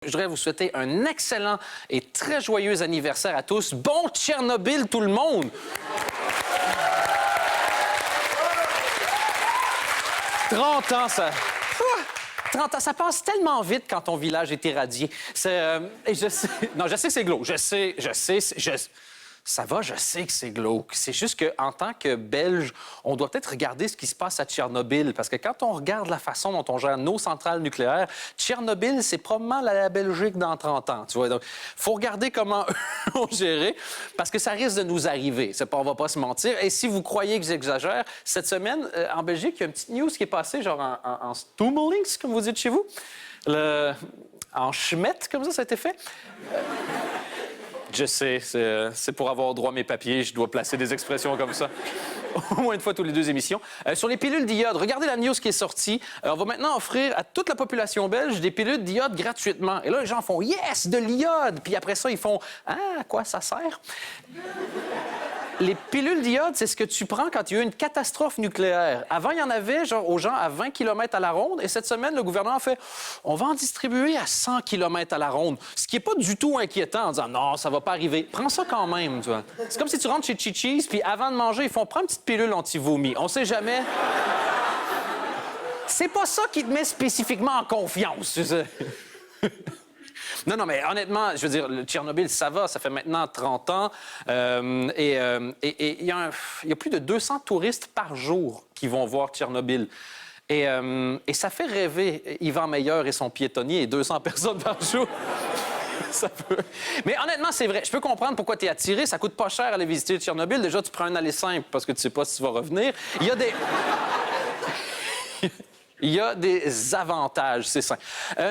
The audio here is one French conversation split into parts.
je voudrais vous souhaiter un excellent et très joyeux anniversaire à tous. Bon Tchernobyl, tout le monde! 30 ans, ça... 30 ans, ça passe tellement vite quand ton village est irradié. Et je sais... Non, je sais que c'est glauque. Ça va, je sais que c'est glauque. C'est juste qu'en tant que Belge, on doit peut-être regarder ce qui se passe à Tchernobyl. Parce que quand on regarde la façon dont on gère nos centrales nucléaires, Tchernobyl, c'est probablement la Belgique dans 30 ans. Tu vois? Donc, faut regarder comment eux ont géré, parce que ça risque de nous arriver. On va pas se mentir. Et si vous croyez que j'exagère, cette semaine, en Belgique, il y a une petite news qui est passée, genre en Stummelings, comme vous dites chez vous. En schmette, comme ça a été fait. Je sais, c'est pour avoir droit à mes papiers, je dois placer des expressions comme ça. Au moins une fois tous les 2 émissions. Sur les pilules d'iode, regardez la news qui est sortie. On va maintenant offrir à toute la population belge des pilules d'iode gratuitement. Et là, les gens font « Yes, de l'iode! » Puis après ça, ils font « Ah, à quoi ça sert? » Les pilules d'iode, c'est ce que tu prends quand il y a eu une catastrophe nucléaire. Avant, il y en avait genre aux gens à 20 km à la ronde. Et cette semaine, le gouvernement a fait « On va en distribuer à 100 km à la ronde. » Ce qui n'est pas du tout inquiétant en disant « Non, ça va pas arriver. » Prends ça quand même, tu vois. C'est comme si tu rentres chez Chi-Chi's, puis avant de manger, ils font « Prends une petite pilule anti-vomi. » On sait jamais. C'est pas ça qui te met spécifiquement en confiance, tu sais. Non, mais honnêtement, je veux dire, le Tchernobyl, ça va, ça fait maintenant 30 ans. Et il y a plus de 200 touristes par jour qui vont voir Tchernobyl. Et ça fait rêver Yvan Meyer et son piétonnier et 200 personnes par jour. Ça peut. Mais honnêtement, c'est vrai. Je peux comprendre pourquoi tu es attiré. Ça coûte pas cher aller visiter Tchernobyl. Déjà, tu prends un aller simple parce que tu sais pas si tu vas revenir. Il y a des... Il y a des avantages, c'est ça.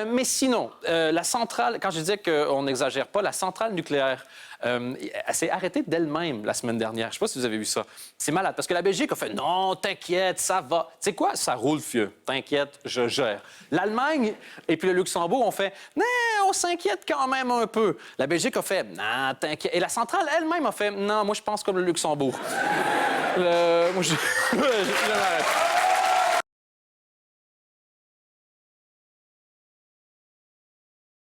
Mais sinon, la centrale, quand je disais qu'on n'exagère pas, la centrale nucléaire, elle s'est arrêtée d'elle-même la semaine dernière. Je ne sais pas si vous avez vu ça. C'est malade, parce que la Belgique a fait « Non, t'inquiète, ça va. » Tu sais quoi? Ça roule, fieu. T'inquiète, je gère. L'Allemagne et puis le Luxembourg ont fait « Non, on s'inquiète quand même un peu. » La Belgique a fait « Non, t'inquiète. » Et la centrale elle-même a fait « Non, moi, je pense comme le Luxembourg. » Moi, je m'arrête.